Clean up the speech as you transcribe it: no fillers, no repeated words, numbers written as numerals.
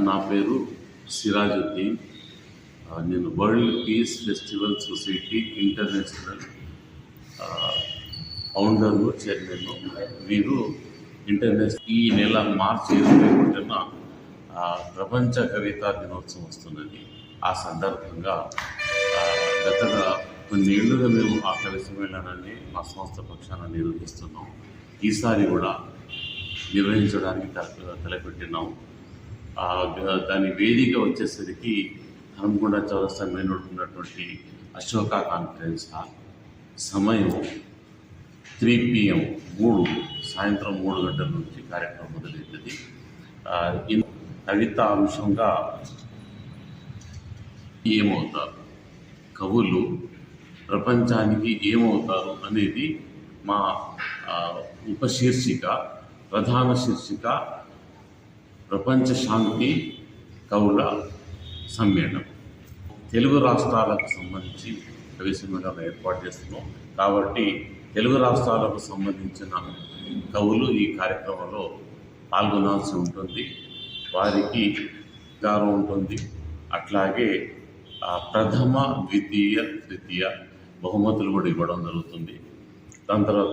నా పేరు సిరాజుద్దీన్. నేను world peace festival society international ఫౌండర్ను, చైర్మన్ను. వీరు ఈ నెల మార్చి 21న ప్రపంచ కవితా దినోత్సవం వస్తున్నది. ఆ సందర్భంగా గత కొన్నేళ్లుగా మేము ఆ కవి సమ్మేళనాన్ని మా సంస్థ పక్షాన నిర్వహిస్తున్నాం. ఈసారి కూడా నిర్వహించడానికి తలపెట్టినాం. దాని వేదిక వచ్చేసరికి హనుమకొండ చౌరస్తా మెయిన్ రోడ్ ఉన్నటువంటి అశోక కాన్ఫరెన్స్ హాల్. సమయం 3 PM సాయంత్రం 3 గంటల నుంచి కార్యక్రమం మొదలవుతుంది. కవిత అంశంగా ఏమవుతారు, కవులు ప్రపంచానికి ఏమవుతారు అనేది మా ఉపశీర్షిక. ప్రధాన శీర్షిక ప్రపంచ శాంతి కవుల సమ్మేళనం. తెలుగు రాష్ట్రాలకు సంబంధించి కవి సమ్మేళనం ఏర్పాటు చేస్తున్నాం. కాబట్టి తెలుగు రాష్ట్రాలకు సంబంధించిన కవులు ఈ కార్యక్రమంలో పాల్గొనాల్సి ఉంటుంది. వారికి గారం ఉంటుంది. అట్లాగే ప్రథమ, ద్వితీయ, తృతీయ బహుమతులు కూడా ఇవ్వడం జరుగుతుంది. దాని తర్వాత